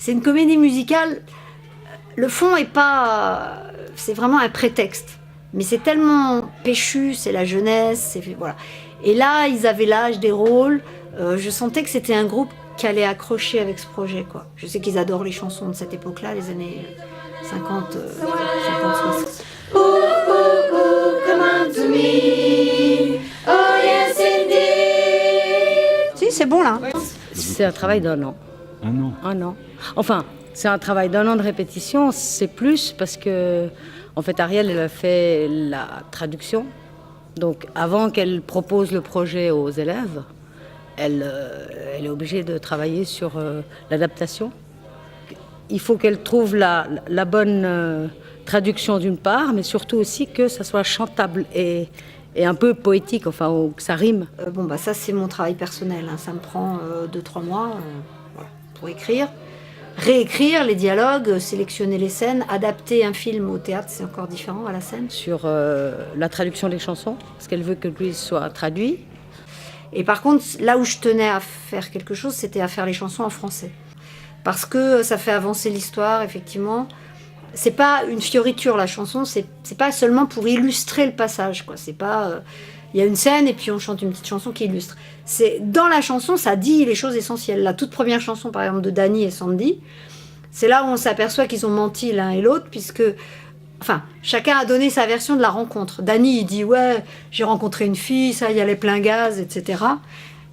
c'est une comédie musicale. Le fond est pas... C'est vraiment un prétexte. Mais c'est tellement péchu, c'est la jeunesse, voilà. Et là, ils avaient l'âge des rôles. Je sentais que c'était un groupe qui allait accrocher avec ce projet, quoi. Je sais qu'ils adorent les chansons de cette époque-là, les années 50, 60. Ooh, ooh, ooh, come on to me. Oh yes indeed. Si, c'est bon là. C'est un travail d'1 an. 1 an. 1 an. Enfin, c'est un travail d'1 an de répétition, c'est plus parce que, en fait, Ariel, elle a fait la traduction. Donc, avant qu'elle propose le projet aux élèves, elle est obligée de travailler sur l'adaptation. Il faut qu'elle trouve la bonne traduction d'une part, mais surtout aussi que ça soit chantable et un peu poétique, enfin, que ça rime. Ça, c'est mon travail personnel. Hein. Ça me prend 2-3 mois voilà, pour écrire. Réécrire les dialogues, sélectionner les scènes, adapter un film au théâtre, c'est encore différent à la scène. Sur la traduction des chansons, parce qu'elle veut que lui soit traduit. Et par contre, là où je tenais à faire quelque chose, c'était à faire les chansons en français. Parce que ça fait avancer l'histoire, effectivement. C'est pas une fioriture, la chanson, c'est pas seulement pour illustrer le passage, quoi. C'est pas... Il y a une scène et puis on chante une petite chanson qui illustre. Dans la chanson, ça dit les choses essentielles. La toute première chanson, par exemple, de Danny et Sandy, c'est là où on s'aperçoit qu'ils ont menti l'un et l'autre, puisque... Enfin, chacun a donné sa version de la rencontre. Danny, il dit « Ouais, j'ai rencontré une fille, ça y allait plein gaz, etc. »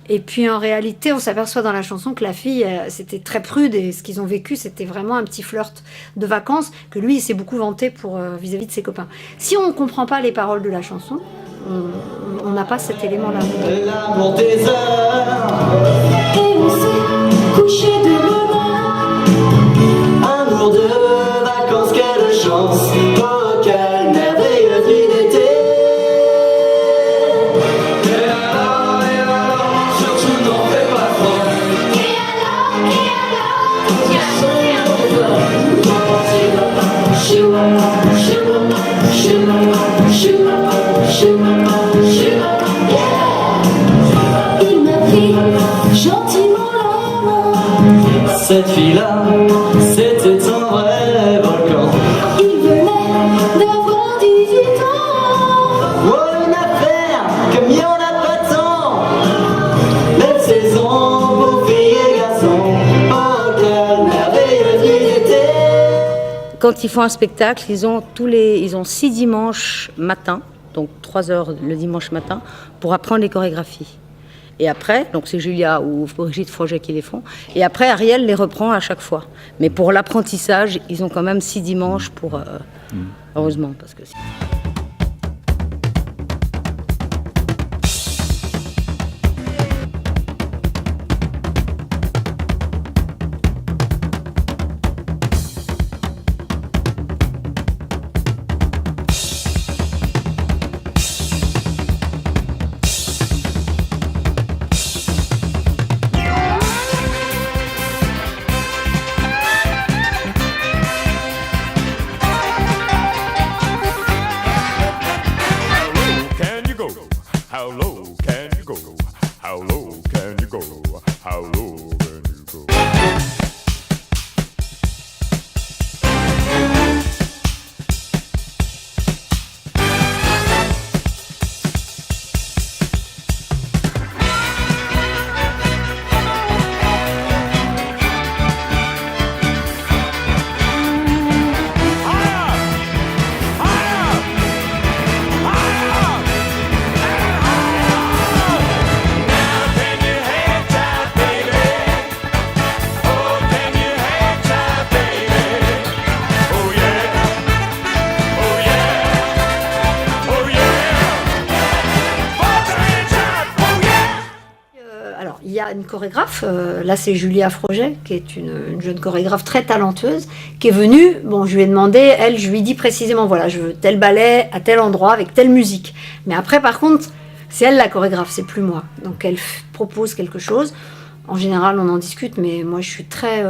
Et puis en réalité, on s'aperçoit dans la chanson que la fille, c'était très prude et ce qu'ils ont vécu, c'était vraiment un petit flirt de vacances que lui, il s'est beaucoup vanté pour vis-à-vis de ses copains. Si on ne comprend pas les paroles de la chanson, on n'a pas cet élément-là. L'amour des heures et on s'est couché de bonheur. Amour de vacances, quelle chance. Oh, quelle merveilleuse nuit d'été. Et alors, surtout n'en fais pas trop. Et il m'a pris gentiment la main. Cette fille-là, c'était un vrai volcan. Il venait d'avoir 18 ans. Oh, une affaire, comme il n'y en a pas tant. Belle saison, beaux filles et garçons. Oh, quelle merveilleuse nuit d'été. Quand ils font un spectacle, ils ont 6 dimanches matin, donc 3 heures le dimanche matin, pour apprendre les chorégraphies. Et après, donc c'est Julia ou Brigitte Froget qui les font, et après Ariel les reprend à chaque fois. Mais pour l'apprentissage, ils ont quand même 6 dimanches pour... heureusement, parce que... How low can you go? How low can you go? How low can you go? Il y a une chorégraphe, là c'est Julia Froget, qui est une jeune chorégraphe très talentueuse, qui est venue, bon je lui ai demandé, elle, je lui ai dit précisément, voilà, je veux tel ballet à tel endroit, avec telle musique. Mais après par contre, c'est elle la chorégraphe, c'est plus moi. Donc elle propose quelque chose, en général on en discute, mais moi je suis très...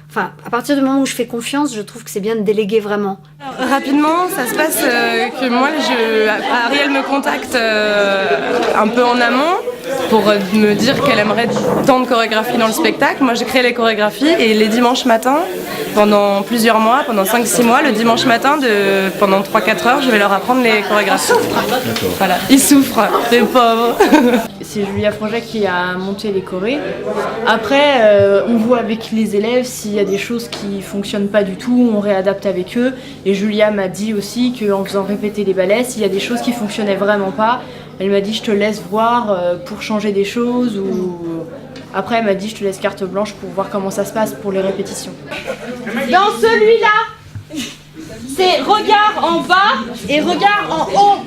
Enfin, à partir du moment où je fais confiance, je trouve que c'est bien de déléguer vraiment. Alors, rapidement, ça se passe que moi, Ariel me contacte un peu en amont. pour me dire qu'elle aimerait tant de chorégraphies dans le spectacle. Moi j'ai créé les chorégraphies et les dimanches matins, pendant plusieurs mois, pendant 5-6 mois, le dimanche matin, pendant 3-4 heures, je vais leur apprendre les chorégraphies. Voilà, ils souffrent, les pauvres. C'est Julia Froget qui a monté les chorés. Après, on voit avec les élèves s'il y a des choses qui fonctionnent pas du tout, on réadapte avec eux. Et Julia m'a dit aussi qu'en faisant répéter les ballets, s'il y a des choses qui fonctionnaient vraiment pas, elle m'a dit je te laisse voir pour changer des choses ou... Après elle m'a dit je te laisse carte blanche pour voir comment ça se passe pour les répétitions. Dans celui-là, c'est regard en bas et regard en haut.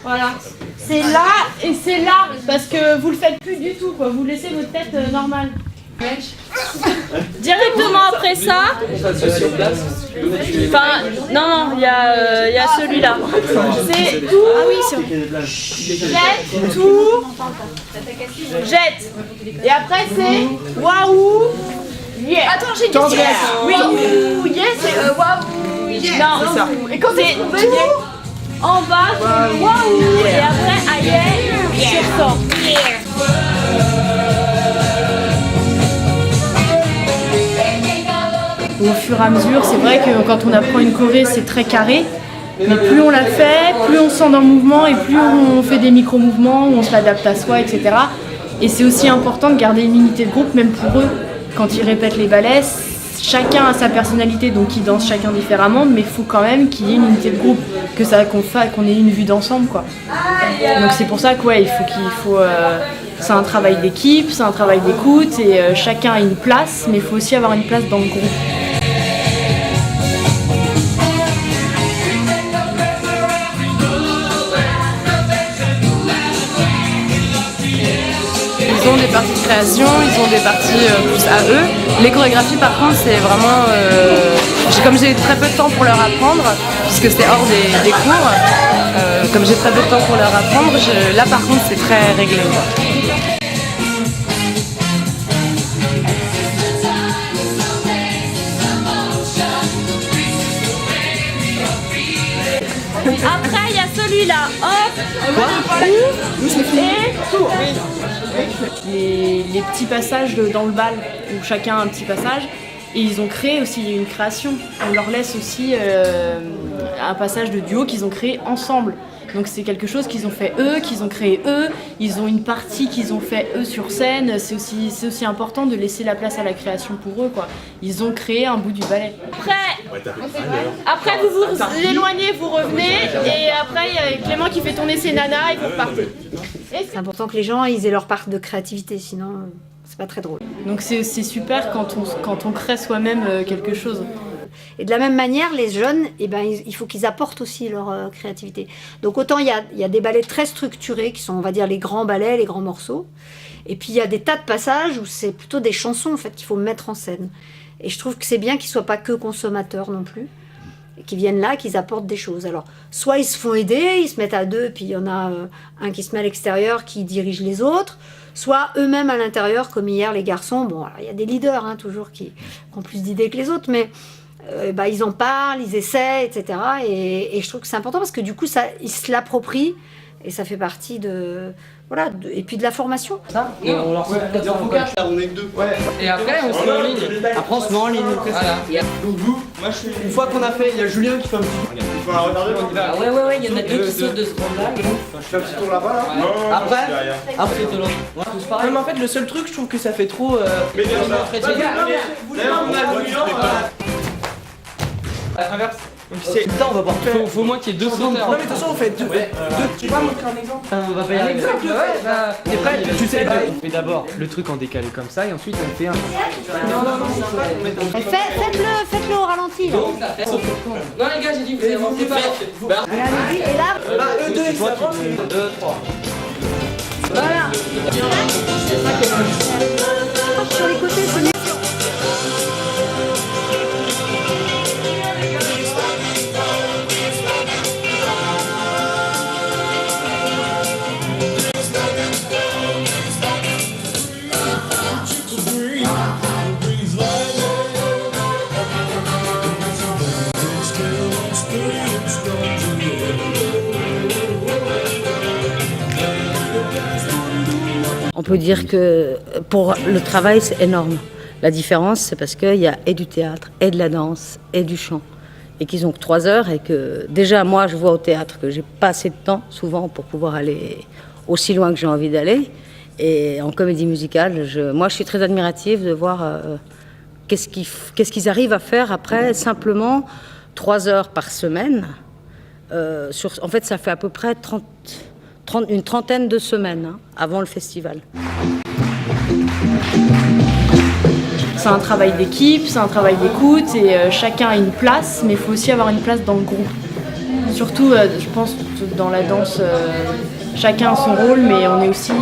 Voilà. C'est là et c'est là parce que vous le faites plus du tout quoi. Vous laissez votre tête normale. Directement après ça. Enfin, non, il y a celui-là. C'est tout. Ah oui, c'est jette, tout. Jette. Et après c'est waouh. Yeah. Attends, j'ai dit yes. Waouh. Yes, c'est waouh. Yeah. Non, c'est ça. Et quand c'est tout en bas, c'est waouh. Et après aïe, sursort. Au fur et à mesure, c'est vrai que quand on apprend une choré, c'est très carré. Mais plus on la fait, plus on se sent dans le mouvement et plus on fait des micro-mouvements, où on se l'adapte à soi, etc. Et c'est aussi important de garder une unité de groupe, même pour eux. Quand ils répètent les ballets, chacun a sa personnalité, donc ils dansent chacun différemment, mais il faut quand même qu'il y ait une unité de groupe, qu'on ait une vue d'ensemble, quoi. Donc c'est pour ça que ouais, c'est un travail d'équipe, c'est un travail d'écoute, et chacun a une place, mais il faut aussi avoir une place dans le groupe. Ils ont des parties de création, ils ont des parties plus à eux. Les chorégraphies par contre c'est vraiment... comme j'ai très peu de temps pour leur apprendre, puisque c'est hors des cours, comme j'ai très peu de temps pour leur apprendre, là par contre c'est très réglé. Après, il y a celui-là. Hop, et tout. Les petits passages dans le bal, où chacun a un petit passage, et ils ont créé aussi une création. On leur laisse aussi un passage de duo qu'ils ont créé ensemble. Donc c'est quelque chose qu'ils ont fait eux, qu'ils ont créé eux, ils ont une partie qu'ils ont fait eux sur scène, c'est aussi important de laisser la place à la création pour eux, quoi. Ils ont créé un bout du ballet. Après vous vous éloignez, vous revenez, et après il y a Clément qui fait tourner ses nanas et vous repartez. C'est important que les gens ils aient leur part de créativité, sinon c'est pas très drôle. Donc c'est super quand on crée soi-même quelque chose. Et de la même manière, les jeunes, il faut qu'ils apportent aussi leur créativité. Donc autant il y a des ballets très structurés, qui sont, on va dire, les grands ballets, les grands morceaux. Et puis il y a des tas de passages où c'est plutôt des chansons, en fait, qu'il faut mettre en scène. Et je trouve que c'est bien qu'ils ne soient pas que consommateurs non plus. Et qu'ils viennent là, qu'ils apportent des choses. Alors, soit ils se font aider, ils se mettent à deux, puis il y en a un qui se met à l'extérieur, qui dirige les autres. Soit eux-mêmes à l'intérieur, comme hier, les garçons. Bon, alors il y a des leaders, hein, toujours, qui ont plus d'idées que les autres, mais... ils en parlent, ils essaient, etc. Et je trouve que c'est important parce que du coup, ils se l'approprient et ça fait partie de... Voilà, et puis de la formation. Ça, et on leur on est que deux. Ouais. Et après, on se met en ligne. Après, on se met en ligne. Voilà. Donc vous, une fois qu'on a fait, il y a Julien qui fait un petit... Il faut la regarder, on y va. Ouais, il y en a deux qui sautent de ce rang-là. Je fais un petit tour là-bas, là. Non, après de l'autre. Tous pareil. Mais en fait, le seul truc, je trouve que ça fait trop... Mais bien sûr. À travers. Putain, on va voir. Faut au moins qu'il y ait deux sauteurs. Non, mais de toute façon, on fait deux. Tu vas montrer un exemple. On va pas y arriver. Un exemple, ouais. T'es prêt? Tu sais, on fait d'abord le truc en décalé comme ça, et ensuite on fait un. Non. Faites-le au ralenti. Là. Non, les gars, j'ai dit, vous avancez pas. Allez-y, et là. Eux deux, ça avance. 2, 3. Voilà. Sur les côtés, c'est mieux. On peut dire que pour le travail, c'est énorme. La différence, c'est parce qu'il y a et du théâtre, et de la danse, et du chant. Et qu'ils ont que 3 heures et que déjà, moi, je vois au théâtre que j'ai pas assez de temps, souvent, pour pouvoir aller aussi loin que j'ai envie d'aller. Et en comédie musicale, moi, je suis très admirative de voir qu'est-ce qu'ils arrivent à faire après simplement 3 heures par semaine. En fait, ça fait à peu près une trentaine de semaines avant le festival. C'est un travail d'équipe, c'est un travail d'écoute et chacun a une place, mais il faut aussi avoir une place dans le groupe. Surtout, je pense, dans la danse, chacun a son rôle, mais on est aussi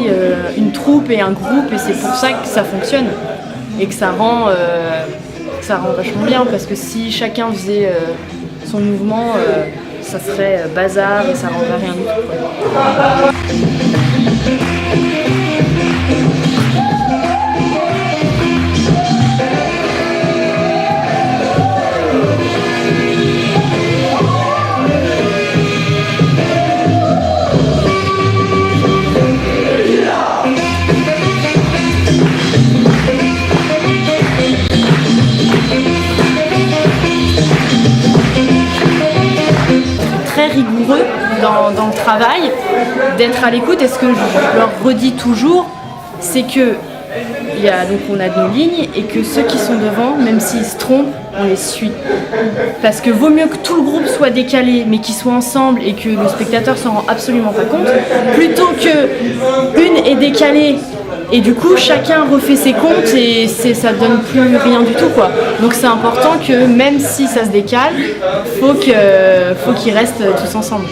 une troupe et un groupe et c'est pour ça que ça fonctionne et que ça rend vachement bien parce que si chacun faisait son mouvement, ça serait bazar et ça rendrait rien du tout. Rigoureux dans le travail, d'être à l'écoute. Et ce que je leur redis toujours, c'est que on a nos lignes et que ceux qui sont devant, même s'ils se trompent, on les suit. Parce que vaut mieux que tout le groupe soit décalé, mais qu'ils soient ensemble et que le spectateur s'en rend absolument pas compte, plutôt que une est décalée et du coup chacun refait ses comptes et ça donne plus rien du tout quoi. Donc c'est important que même si ça se décale, faut qu'ils restent tous ensemble.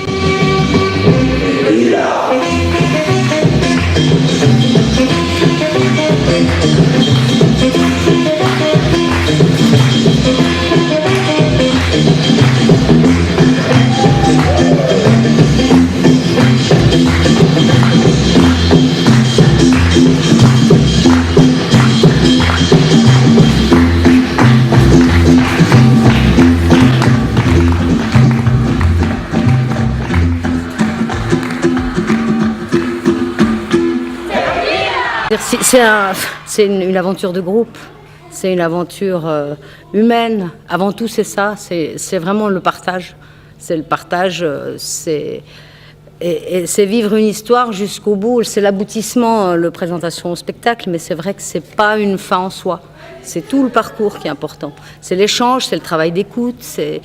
C'est une aventure de groupe, c'est une aventure humaine. Avant tout, c'est ça, c'est vraiment le partage. C'est le partage, c'est vivre une histoire jusqu'au bout. C'est l'aboutissement, la présentation au spectacle, mais c'est vrai que c'est pas une fin en soi. C'est tout le parcours qui est important. C'est l'échange, c'est le travail d'écoute, c'est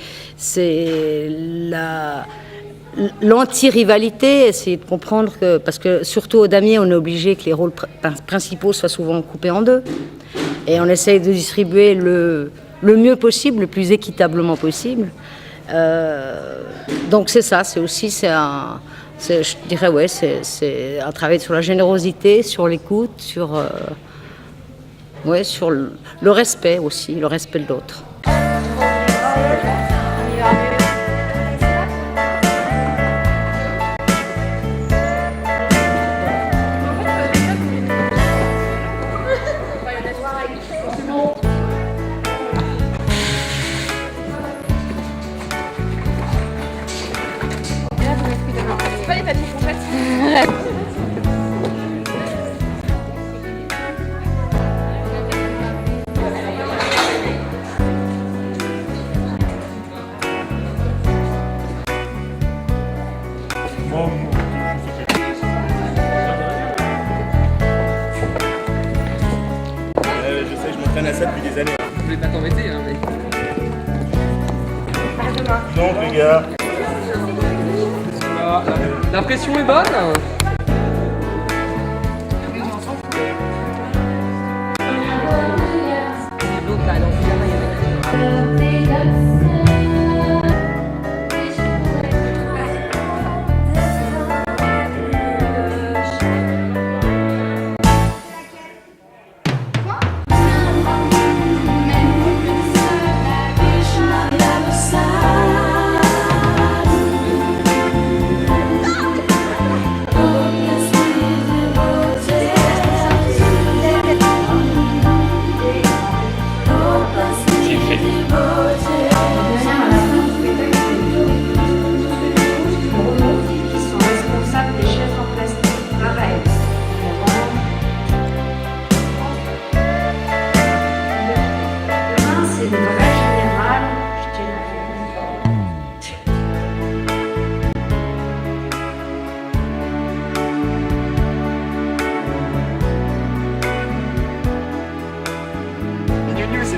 l'anti-rivalité, essayer de comprendre que, parce que surtout au damier, on est obligé que les rôles principaux soient souvent coupés en deux. Et on essaye de distribuer le mieux possible, le plus équitablement possible. Donc c'est ça, je dirais, ouais, c'est un travail sur la générosité, sur l'écoute, sur le respect aussi, le respect de l'autre. Je sais, je m'entraîne à ça depuis des années. Je voulais pas t'embêter, hein, mais... Donc les gars. La pression est bonne.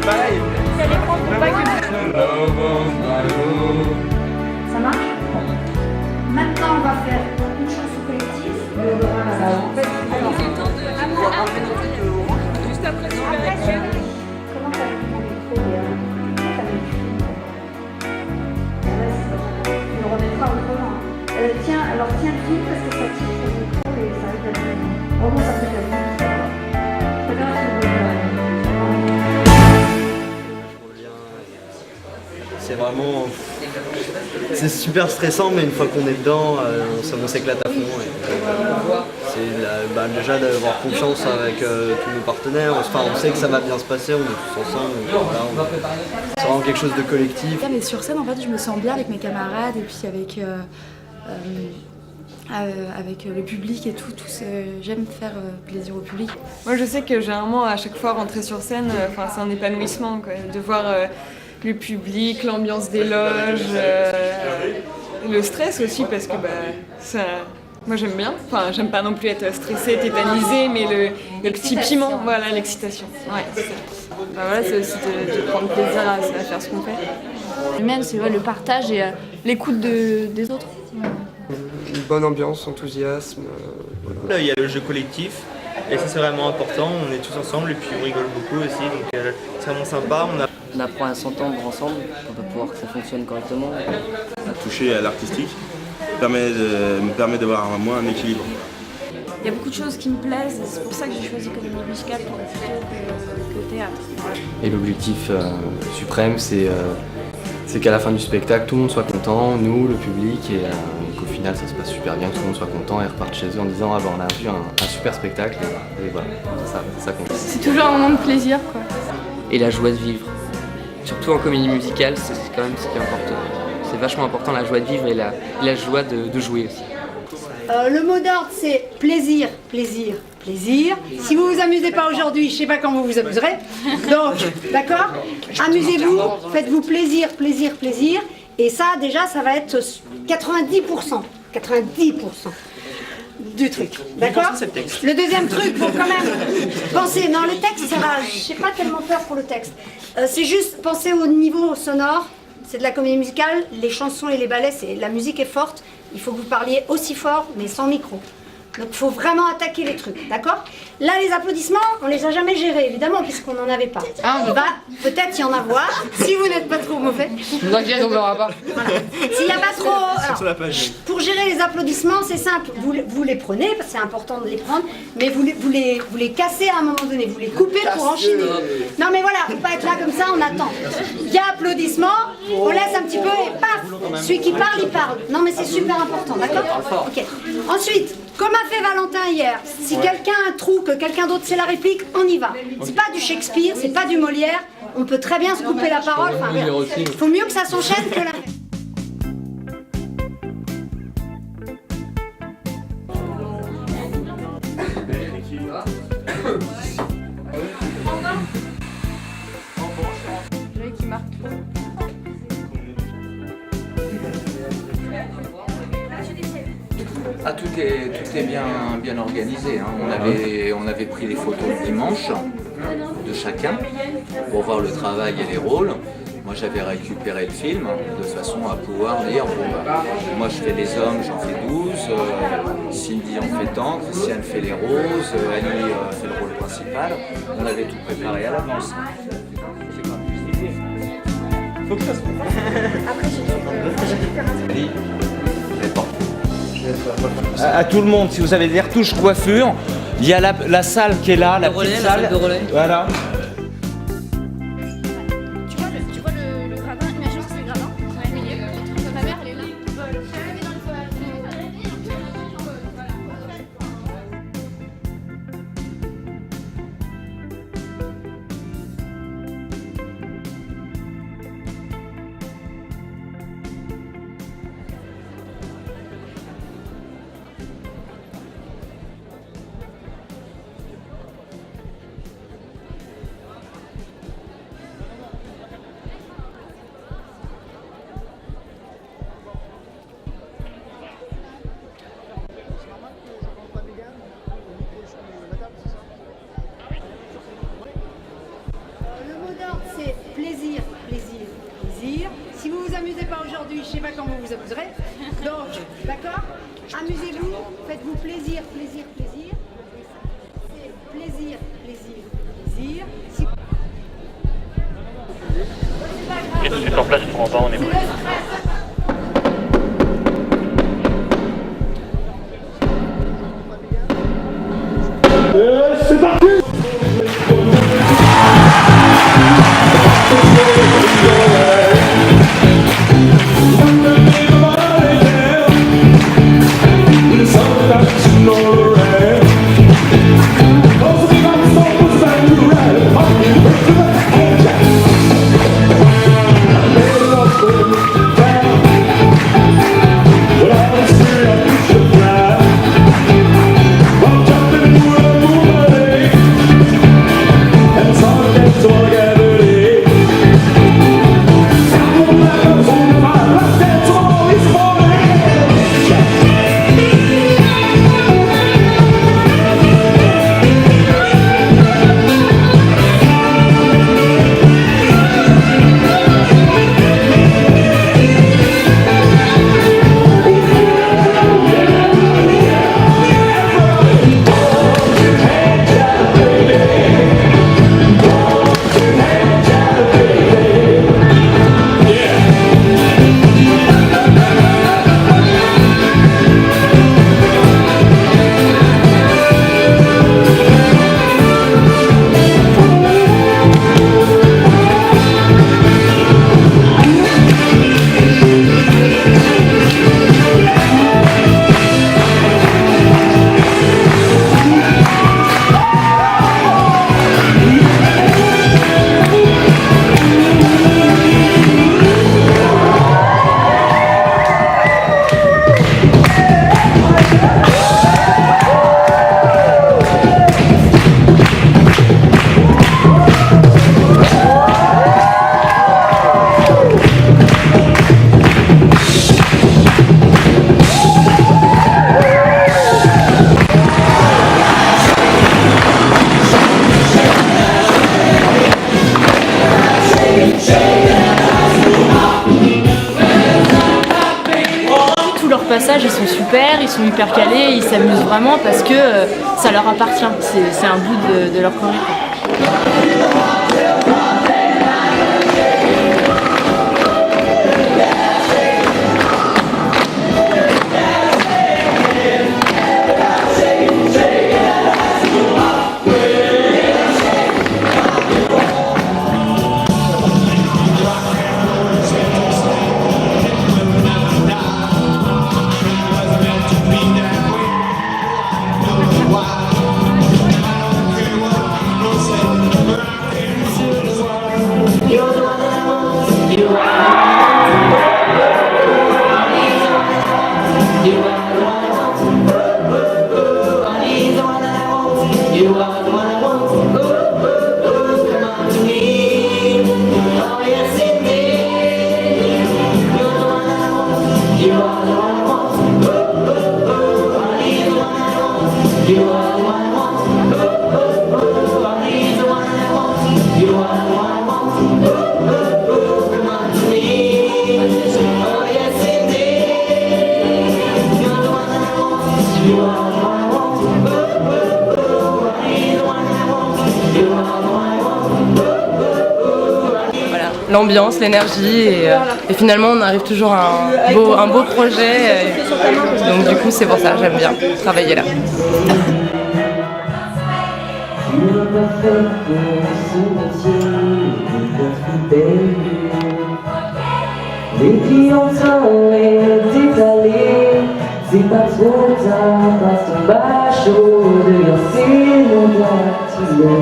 pareil. À l'écran pour pas que... Ça marche? Maintenant, on va faire une chanson collective. Juste après, Comment t'as mis mon micro, Léa? Comment t'as mis le film? Tu le remettras autrement. Tiens le film parce que ça tire sur le micro et ça arrive à la main. Vraiment, ça fait la vie. C'est pas grave si vous voulez C'est vraiment... C'est super stressant, mais une fois qu'on est dedans, on s'éclate à fond. C'est déjà d'avoir confiance avec tous nos partenaires. Enfin, on sait que ça va bien se passer, on est tous ensemble. C'est vraiment quelque chose de collectif. Mais sur scène, en fait, je me sens bien avec mes camarades et puis avec le public et tout. J'aime faire plaisir au public. Moi, je sais que généralement, à chaque fois, rentrer sur scène, c'est un épanouissement, quoi, de voir le public, l'ambiance des loges, le stress aussi, parce que moi j'aime bien. Enfin, j'aime pas non plus être stressée, tétanisée, mais le petit piment, voilà, l'excitation. Ouais, c'est ça. Voilà, c'est aussi de prendre plaisir à faire ce qu'on fait. Le mien, c'est le partage et l'écoute des autres. Une bonne ambiance, enthousiasme. Là, il y a le jeu collectif, et ça c'est vraiment important. On est tous ensemble et puis on rigole beaucoup aussi, donc c'est vraiment sympa. On apprend à s'entendre ensemble pour pouvoir que ça fonctionne correctement. Toucher à l'artistique me permet d'avoir moi un équilibre. Il y a beaucoup de choses qui me plaisent, et c'est pour ça que j'ai choisi comédie musicale plutôt que théâtre. Et l'objectif suprême, c'est qu'à la fin du spectacle, tout le monde soit content, nous, le public, et qu'au final ça se passe super bien, que tout le monde soit content et reparte chez eux en disant « Ah bah on a vu un super spectacle » et voilà, ça compte. C'est toujours un moment de plaisir, quoi. Et la joie de vivre. Surtout en comédie musicale, c'est quand même ce qui importe. C'est vachement important, la joie de vivre et la joie de jouer aussi. Le mot d'ordre, c'est plaisir, plaisir, plaisir. Si vous vous amusez pas aujourd'hui, je sais pas quand vous vous amuserez. Donc, d'accord? Amusez-vous, faites-vous plaisir, plaisir, plaisir. Et ça, déjà, ça va être 90%. 90% du truc, d'accord? Le deuxième truc, faut quand même penser, non le texte ça va, j'ai pas tellement peur pour le texte, c'est juste penser au niveau sonore, c'est de la comédie musicale, les chansons et les ballets, la musique est forte, il faut que vous parliez aussi fort mais sans micro. Donc il faut vraiment attaquer les trucs, d'accord? Là les applaudissements, on les a jamais gérés évidemment puisqu'on n'en avait pas. Il va peut-être y en avoir, si vous n'êtes pas trop mauvais. Ne vous inquiétez, on verra pas. Voilà. S'il n'y a pas trop... Alors, pour gérer les applaudissements, c'est simple, vous les prenez, parce que c'est important de les prendre, mais vous les cassez à un moment donné, vous les coupez pour enchaîner. Non mais voilà, faut pas être là comme ça, on attend. Il y a applaudissements, on laisse un petit peu et paf, celui qui parle, il parle. Non mais c'est super important, d'accord? Ok. Ensuite, comme a fait Valentin hier, si quelqu'un a un trou, que quelqu'un d'autre sait la réplique, on y va. C'est pas du Shakespeare, c'est pas du Molière, on peut très bien se couper la parole. Enfin, il faut mieux que ça s'enchaîne que l'inverse. Ah, tout est bien organisé. Hein. On avait pris les photos le dimanche de chacun pour voir le travail et les rôles. Moi j'avais récupéré le film de façon à pouvoir dire moi je fais les hommes, j'en fais 12, Cindy en fait tant, Christiane fait les roses, Annie fait le rôle principal. On avait tout préparé à l'avance. Faut que ça se à tout le monde, si vous avez des retouches coiffure, il y a la salle qui est là, la petite salle. La salle de relais. Voilà. Tu vois le gradin, imagine que c'est le gradin, c'est le milieu. Ma mère, elle est là. plaisir, plaisir, plaisir. Si vous vous amusez pas aujourd'hui, je sais pas quand vous vous amuserez. Donc, d'accord? Amusez-vous, faites-vous plaisir, plaisir, plaisir. C'est plaisir, plaisir, plaisir. Si... Et tout de suite en place pour en bas, on est prêt. C'est parti! Ils sont super, ils sont hyper calés, ils s'amusent vraiment parce que ça leur appartient, c'est un bout de leur Corée. L'ambiance, l'énergie et finalement on arrive toujours à un beau projet donc du coup c'est pour ça j'aime bien travailler là. Les clients sont étalés, c'est pas trop tard, passe ton bas chaud, dehors c'est mon quartier.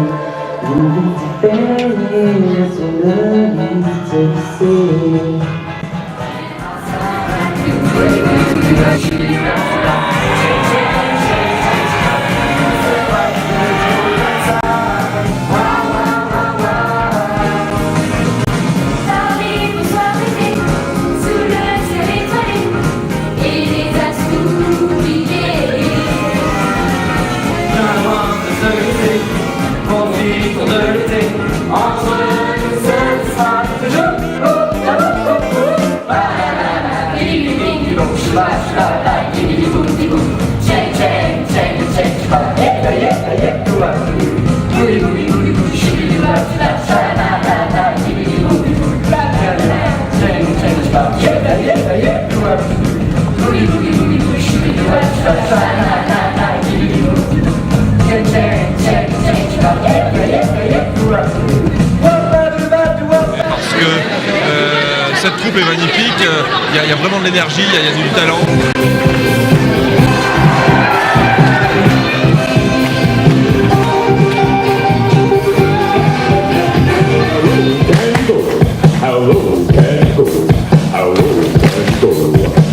Nous vite peigner sur le lycée. Entre nous, seul sera Parce que cette troupe est magnifique, il y a vraiment de l'énergie, il y a du talent. How low can you go? How low can you go?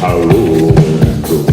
How low can you go?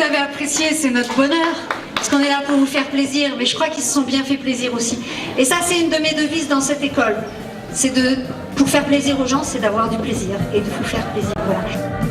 vous avez apprécié, c'est notre bonheur, parce qu'on est là pour vous faire plaisir, mais je crois qu'ils se sont bien fait plaisir aussi. Et ça, c'est une de mes devises dans cette école. C'est pour faire plaisir aux gens, c'est d'avoir du plaisir et de vous faire plaisir. Voilà.